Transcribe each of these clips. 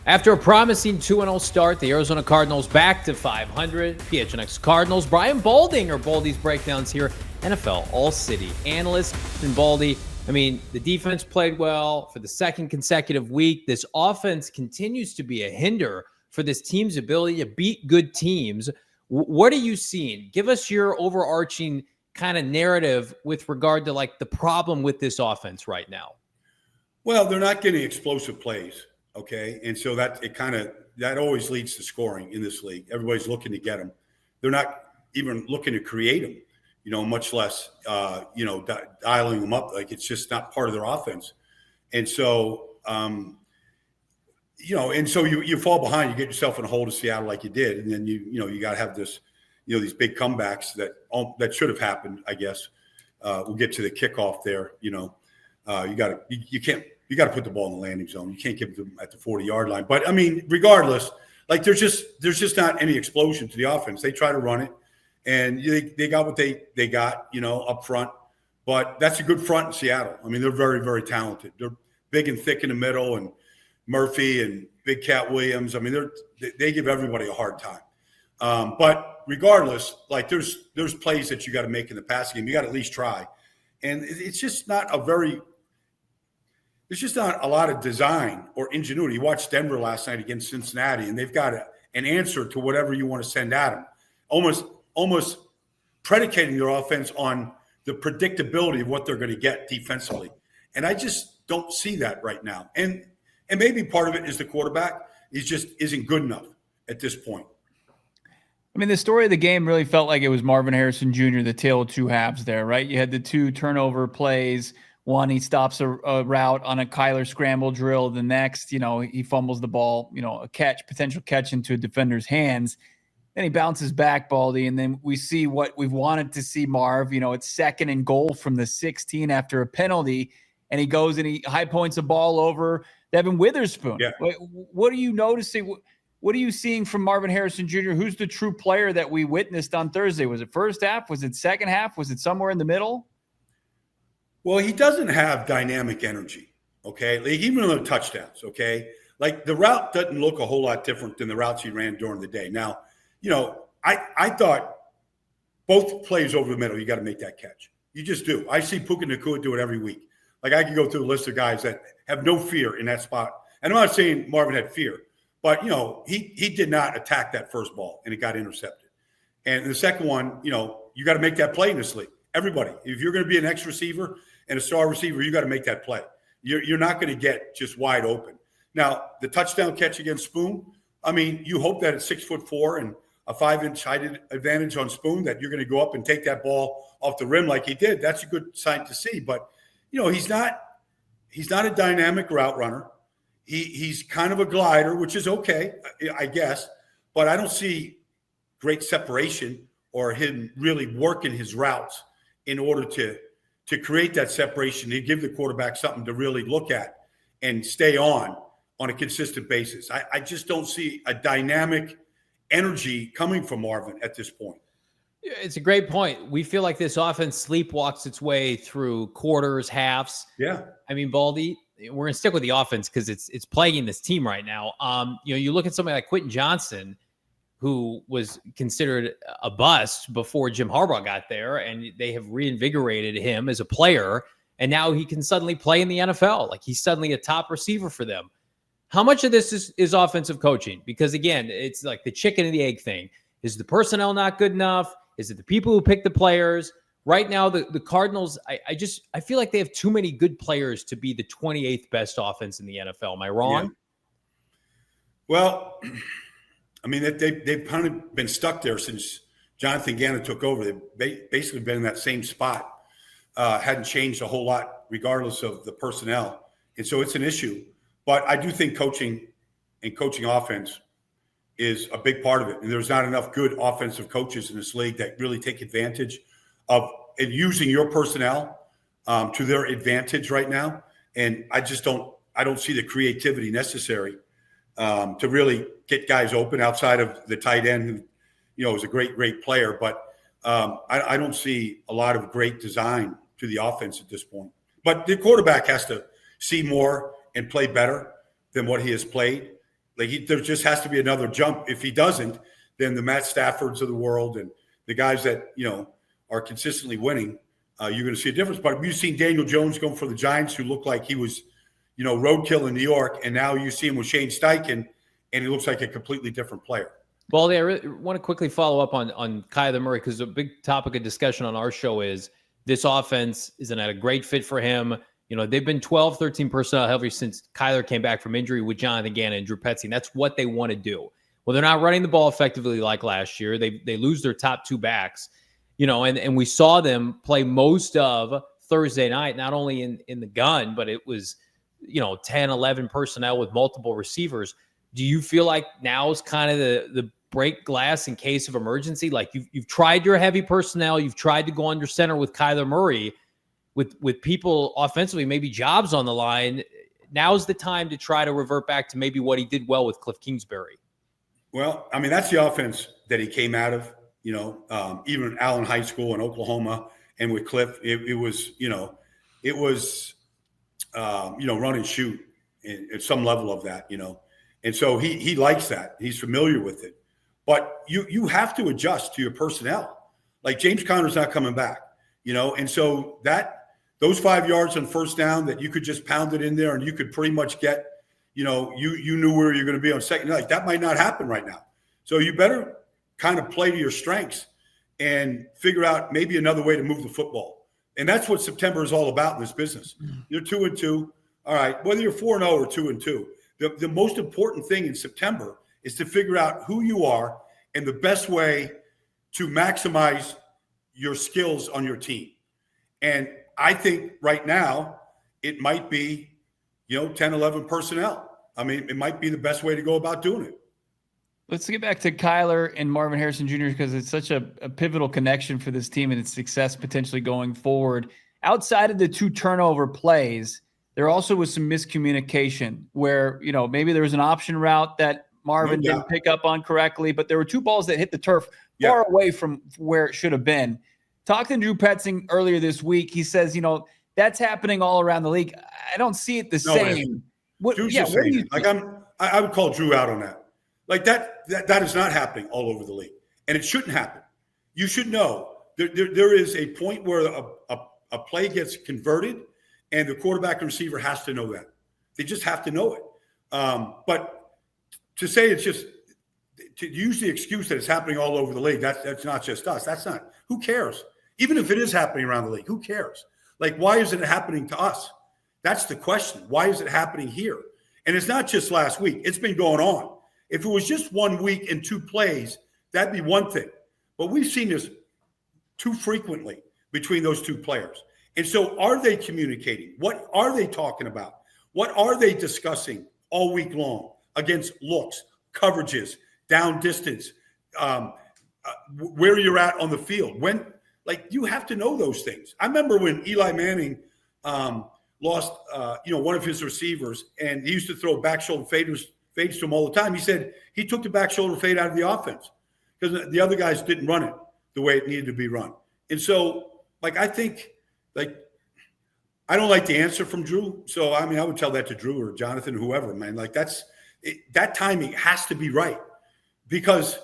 After a promising 2-0 start, the Arizona Cardinals back to 500. PHNX Cardinals, Brian Baldinger, Baldy's breakdowns here. NFL All-City analyst. And Baldy, I mean, the defense played well for the second consecutive week. This offense continues to be a hinder for this team's ability to beat good teams. What are you seeing? Give us your overarching kind of narrative with regard to like the problem with this offense right now. Well, they're not getting explosive plays. Okay. And so that always leads to scoring in this league. Everybody's looking to get them. They're not even looking to create them, much less, dialing them up. Like it's just not part of their offense. And so, you fall behind, you get yourself in a hole to Seattle like you did. And then you got to have this, these big comebacks that should have happened, I guess. We'll get to the kickoff there. You got to put the ball in the landing zone. You can't give it to them at the 40-yard line. But I mean, regardless, like there's just not any explosion to the offense. They try to run it, and they got what they got, up front. But that's a good front in Seattle. I mean, they're very, very talented. They're big and thick in the middle, and Murphy and Big Cat Williams. I mean, they give everybody a hard time. But regardless, like there's plays that you got to make in the passing game. You got to at least try, and it's just not There's just not a lot of design or ingenuity. You watched Denver last night against Cincinnati, and they've got an answer to whatever you want to send at them, almost predicating their offense on the predictability of what they're going to get defensively. And I just don't see that right now. And maybe part of it is the quarterback isn't good enough at this point. I mean, the story of the game really felt like it was Marvin Harrison Jr., the tale of two halves there, right? You had the two turnover plays. One, he stops a route on a Kyler scramble drill. The next, he fumbles the ball, a potential catch into a defender's hands. Then he bounces back, Baldy, and then we see what we've wanted to see, Marv. It's 2nd and goal from the 16 after a penalty, and he goes and he high points a ball over Devin Witherspoon. Yeah. What are you noticing? What are you seeing from Marvin Harrison Jr.? Who's the true player that we witnessed on Thursday? Was it first half? Was it second half? Was it somewhere in the middle? Well, he doesn't have dynamic energy, okay? Like even on the touchdowns, okay? Like the route doesn't look a whole lot different than the routes he ran during the day. Now, I thought both plays over the middle, you got to make that catch. You just do. I see Puka Nacua do it every week. Like I could go through a list of guys that have no fear in that spot. And I'm not saying Marvin had fear, but, he did not attack that first ball, and it got intercepted. And the second one, you got to make that play in this league. Everybody, if you're going to be an X receiver and a star receiver, you got to make that play. You're not going to get just wide open. Now, the touchdown catch against Spoon, I mean, you hope that at 6'4" and a 5-inch height advantage on Spoon that you're going to go up and take that ball off the rim like he did. That's a good sign to see. But, he's not a dynamic route runner. He's kind of a glider, which is okay, I guess. But I don't see great separation or him really working his routes in order to create that separation, to give the quarterback something to really look at and stay on a consistent basis. I just don't see a dynamic energy coming from Marvin at this point. It's a great point. We feel like this offense sleepwalks its way through quarters, halves. Yeah. I mean, Baldy, we're going to stick with the offense because it's plaguing this team right now. You look at somebody like Quentin Johnson, who was considered a bust before Jim Harbaugh got there, and they have reinvigorated him as a player, and now he can suddenly play in the NFL. Like he's suddenly a top receiver for them. How much of this is offensive coaching? Because again, it's like the chicken and the egg thing. Is the personnel not good enough? Is it the people who pick the players? Right now, the Cardinals, I feel like they have too many good players to be the 28th best offense in the NFL. Am I wrong? Yeah. Well, I mean, they've kind of been stuck there since Jonathan Gannon took over. They've basically been in that same spot. Hadn't changed a whole lot regardless of the personnel. And so it's an issue. But I do think coaching and coaching offense is a big part of it. And there's not enough good offensive coaches in this league that really take advantage of using your personnel to their advantage right now. And I don't see the creativity necessary to really get guys open outside of the tight end who, is a great player. But I don't see a lot of great design to the offense at this point. But the quarterback has to see more and play better than what he has played. There just has to be another jump. If he doesn't, then the Matt Staffords of the world and the guys that, are consistently winning, you're going to see a difference. But you've seen Daniel Jones going for the Giants, who looked like he was, roadkill in New York. And now you see him with Shane Steichen, and he looks like a completely different player. Baldy, I really want to quickly follow up on Kyler Murray, because a big topic of discussion on our show is this offense isn't a great fit for him. They've been 12, 13 personnel heavy since Kyler came back from injury with Jonathan Gannon and Drew Petzing. That's what they want to do. Well, they're not running the ball effectively like last year. They lose their top two backs, and we saw them play most of Thursday night, not only in the gun, but it was, 10, 11 personnel with multiple receivers. Do you feel like now is kind of the break glass in case of emergency? Like you've tried your heavy personnel, you've tried to go under center with Kyler Murray, with people offensively, maybe jobs on the line. Now's the time to try to revert back to maybe what he did well with Cliff Kingsbury. Well, I mean, that's the offense that he came out of, even in Allen High School in Oklahoma, and with Cliff, it was run and shoot at some level of that, And so he likes that. He's familiar with it. But you have to adjust to your personnel. Like James Conner's not coming back, and so those 5 yards on first down that you could just pound it in there and you could pretty much get, you knew where you're going to be on second. Like that might not happen right now. So you better kind of play to your strengths and figure out maybe another way to move the football. And that's what September is all about in this business. You're 2-2. All right. Whether you're 4-0 or 2-2, the most important thing in September is to figure out who you are and the best way to maximize your skills on your team. And I think right now it might be, 10, 11 personnel. I mean, it might be the best way to go about doing it. Let's get back to Kyler and Marvin Harrison Jr. because it's such a pivotal connection for this team and its success potentially going forward. Outside of the 2 turnover plays, there also was some miscommunication where, maybe there was an option route that Marvin didn't pick up on correctly, but there were 2 balls that hit the turf far away from where it should have been. Talking to Drew Petzing earlier this week, he says, that's happening all around the league. I don't see it the same. What do you think? I would call Drew out on that. Like that is not happening all over the league, and it shouldn't happen. You should know there is a point where a play gets converted, and the quarterback and receiver has to know that. They just have to know it. But to say it's just to use the excuse that it's happening all over the league, that's not just us. That's not. Who cares? Even if it is happening around the league, who cares? Like, why isn't it happening to us? That's the question. Why is it happening here? And it's not just last week. It's been going on. If it was just 1 week and 2 plays, that'd be one thing. But we've seen this too frequently between those 2 players. And so are they communicating? What are they talking about? What are they discussing all week long against looks, coverages, down distance, where you're at on the field? You have to know those things. I remember when Eli Manning lost, one of his receivers, and he used to throw back shoulder fades to him all the time. He said he took the back shoulder fade out of the offense because the other guys didn't run it the way it needed to be run. And so, I think, I don't like the answer from Drew. So, I mean, I would tell that to Drew or Jonathan, whoever, man. That timing has to be right because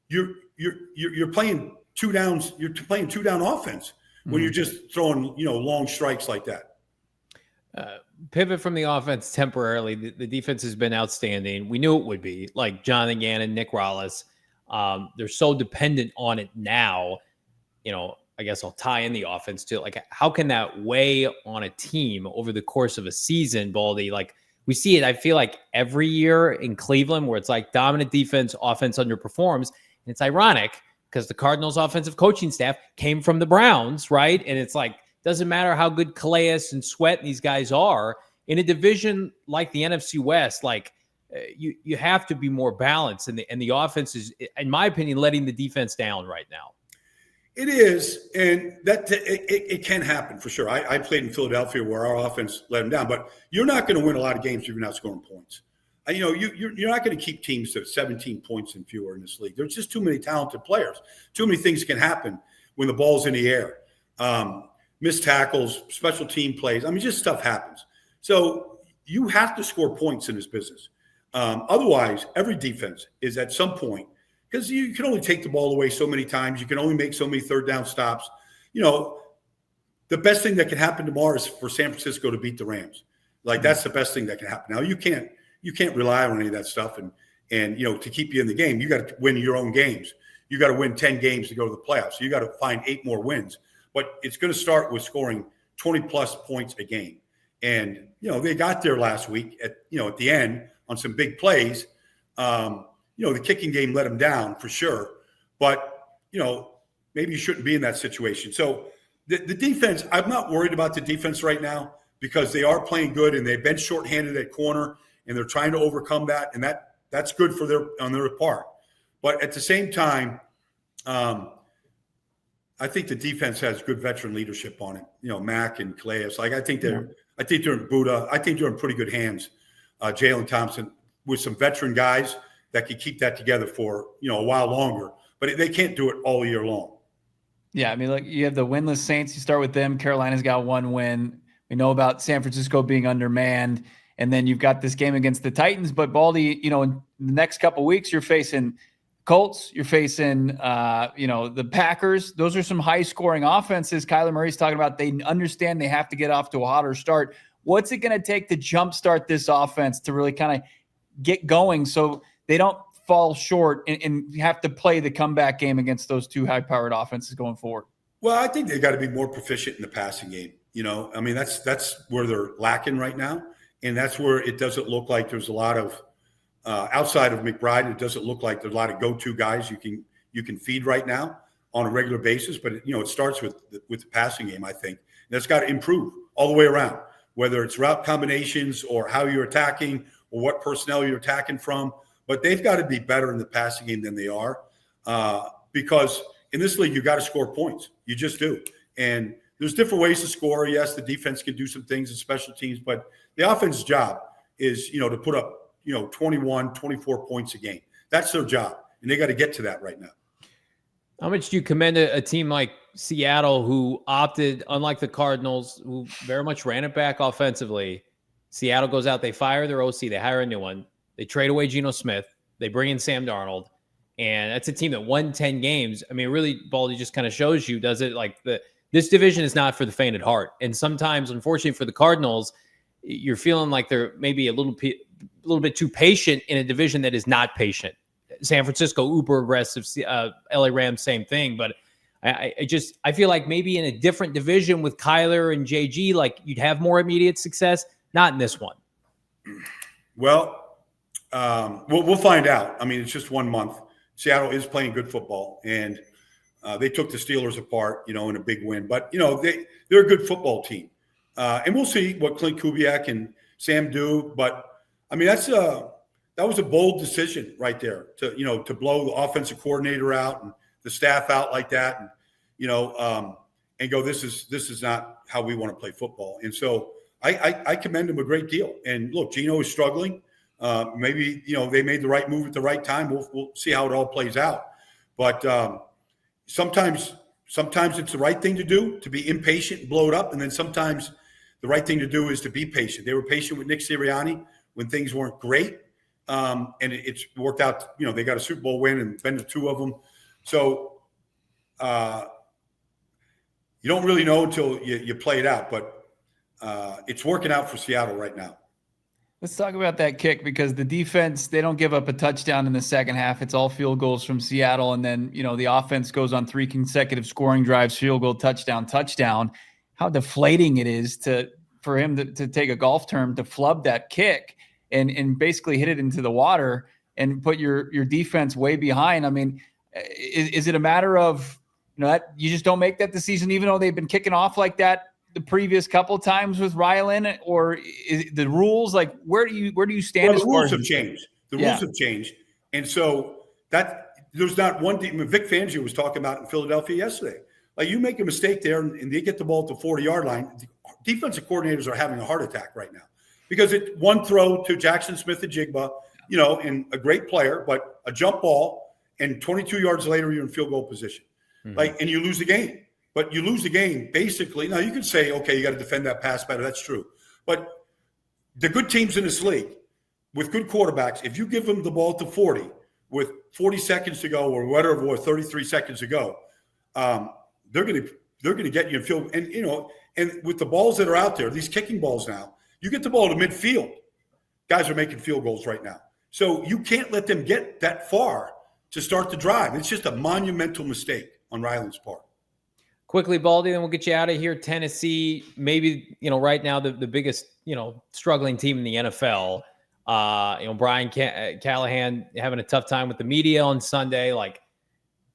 you're playing 2 downs. You're playing 2 down offense when you're just throwing, long strikes like that. Pivot from the offense temporarily. The defense has been outstanding. We knew it would be, like Jonathan Gannon, Nick Rallis. They're so dependent on it now. I guess I'll tie in the offense too. How can that weigh on a team over the course of a season, Baldy? We see it, I feel like, every year in Cleveland where it's dominant defense, offense underperforms. And it's ironic because the Cardinals offensive coaching staff came from the Browns, right? And it's doesn't matter how good Calais and Sweat and these guys are in a division like the NFC West. You have to be more balanced, and the offense is, in my opinion, letting the defense down right now. It is, and that it can happen for sure. I played in Philadelphia where our offense let them down, but you're not going to win a lot of games if you're not scoring points. You're not going to keep teams to 17 points and fewer in this league. There's just too many talented players. Too many things can happen when the ball's in the air. Missed tackles, special team plays. I mean, just stuff happens. So you have to score points in this business. Otherwise, every defense is at some point, because you can only take the ball away so many times. You can only make so many third down stops. The best thing that can happen tomorrow is for San Francisco to beat the Rams. Like, that's the best thing that can happen. Now, you can't rely on any of that stuff. And to keep you in the game, you got to win your own games. You got to win 10 games to go to the playoffs. So you got to find 8 more wins. But it's going to start with scoring 20-plus points a game. And, they got there last week at the end on some big plays. The kicking game let them down for sure. But, maybe you shouldn't be in that situation. So the defense, I'm not worried about the defense right now because they are playing good and they've been shorthanded at corner and they're trying to overcome that. And that's good on their part. But at the same time, I think the defense has good veteran leadership on it. Mack and Calais. I think they're in Buddha. I think they're in pretty good hands. Jalen Thompson with some veteran guys that can keep that together for a while longer. But they can't do it all year long. Yeah, I mean, look, you have the winless Saints. You start with them. Carolina's got 1 win. We know about San Francisco being undermanned. And then you've got this game against the Titans. But Baldy, in the next couple of weeks, you're facing Colts. You're facing, the Packers. Those are some high-scoring offenses. Kyler Murray's talking about they understand they have to get off to a hotter start. What's it going to take to jumpstart this offense to really kind of get going so they don't fall short and have to play the comeback game against those 2 high-powered offenses going forward? Well, I think they got to be more proficient in the passing game. That's where they're lacking right now. And that's where it doesn't look like there's a lot of outside of McBride. It doesn't look like there's a lot of go-to guys you can feed right now on a regular basis. But it starts with the passing game. I think and that's got to improve all the way around, whether it's route combinations or how you're attacking or what personnel you're attacking from. But they've got to be better in the passing game than they are because in this league you got to score points. You just do. And there's different ways to score. Yes, the defense can do some things in special teams, but the offense's job is, to put up, 21, 24 points a game. That's their job, and they got to get to that right now. How much do you commend a team like Seattle who opted, unlike the Cardinals, who very much ran it back offensively? Seattle goes out, they fire their OC, they hire a new one, they trade away Geno Smith, they bring in Sam Darnold, and that's a team that won 10 games. I mean, really, Baldy just kind of shows you, does it like this division is not for the faint at heart. And sometimes, unfortunately for the Cardinals, you're feeling like they're maybe a little bit too patient in a division that is not patient. San Francisco, uber aggressive. LA Rams, same thing. But I feel like maybe in a different division with Kyler and JG, like you'd have more immediate success. Not in this one. Well, we'll find out. I mean, it's just 1 month. Seattle is playing good football, and they took the Steelers apart, in a big win. But they're a good football team. And we'll see what Clint Kubiak and Sam do. But, I mean, that was a bold decision right there to blow the offensive coordinator out and the staff out like that and go, this is not how we want to play football. And so I commend him a great deal. And, look, Geno is struggling. Maybe, they made the right move at the right time. We'll see how it all plays out. But sometimes it's the right thing to do, to be impatient and blow it up. And then sometimes the right thing to do is to be patient. They were patient with Nick Sirianni when things weren't great. And it's worked out. They got a Super Bowl win and been to 2 of them. So you don't really know until you play it out. But it's working out for Seattle right now. Let's talk about that kick because the defense, they don't give up a touchdown in the second half. It's all field goals from Seattle. And then, the offense goes on 3 consecutive scoring drives, field goal, touchdown. How deflating it is for him to take a golf term to flub that kick and basically hit it into the water and put your defense way behind. I mean, is it a matter of, that you just don't make that decision, even though they've been kicking off like that the previous couple times with Rylan, or is the rules like where do you stand? Well, the rules have changed. Rules have changed, and so that there's not one team. Vic Fangio was talking about in Philadelphia yesterday. Like you make a mistake there, and they get the ball at the 40-yard line. Defensive coordinators are having a heart attack right now because it one throw to Jackson Smith-Njigba, and a great player, but a jump ball, and 22 yards later you're in field goal position, and you lose the game. But you lose the game, basically. Now, you could say, okay, you got to defend that pass better. That's true. But the good teams in this league, with good quarterbacks, if you give them the ball to 40 with 40 seconds to go or whatever, or 33 seconds to go, they're going to get you in field. And, and with the balls that are out there, these kicking balls now, you get the ball to midfield. Guys are making field goals right now. So you can't let them get that far to start the drive. It's just a monumental mistake on Ryland's part. Quickly, Baldy, then we'll get you out of here. Tennessee, maybe, right now the biggest, struggling team in the NFL. Brian Callahan having a tough time with the media on Sunday. Like,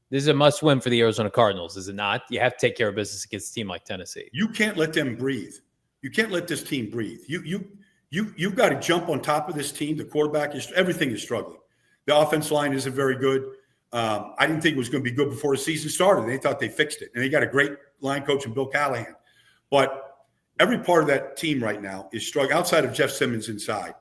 this is a must win for the Arizona Cardinals, is it not? You have to take care of business against a team like Tennessee. You can't let them breathe. You can't let this team breathe. You've got to jump on top of this team. The quarterback everything is struggling. The offense line isn't very good. I didn't think it was going to be good before the season started. They thought they fixed it, and they got a great line coach in Bill Callahan. But every part of that team right now is struggling. Outside of Jeff Simmons inside,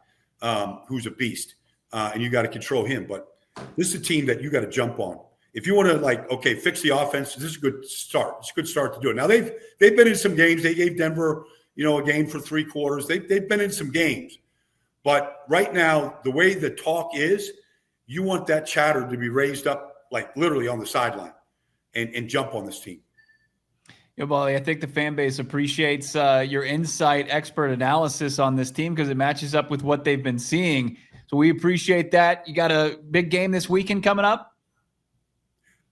who's a beast, and you got to control him. But this is a team that you got to jump on. If you want to fix the offense, this is a good start. It's a good start to do it. Now they've been in some games. They gave Denver, a game for 3 quarters. They've been in some games, but right now the way the talk is, you want that chatter to be raised up, like literally on the sideline, and jump on this team. Baldy, I think the fan base appreciates your insight, expert analysis on this team because it matches up with what they've been seeing. So we appreciate that. You got a big game this weekend coming up?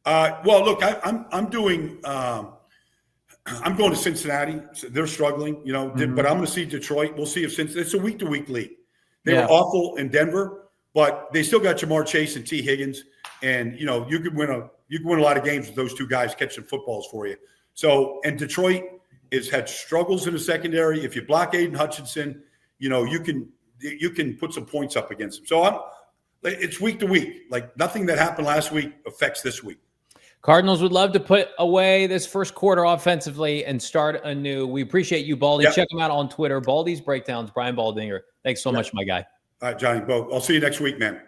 Well, look, I'm doing. I'm going to Cincinnati. They're struggling, but I'm going to see Detroit. We'll see if Cincinnati. It's a week-to-week league. They were awful in Denver. But they still got Jamar Chase and T. Higgins, and you could win a lot of games with those 2 guys catching footballs for you. So, and Detroit has had struggles in the secondary. If you block Aiden Hutchinson, you can put some points up against them. So it's week to week. Like, nothing that happened last week affects this week. Cardinals would love to put away this first quarter offensively and start anew. We appreciate you, Baldy. Yep. Check him out on Twitter. Baldy's Breakdowns, Brian Baldinger. Thanks so much, my guy. All right, Johnny Bo. I'll see you next week, man.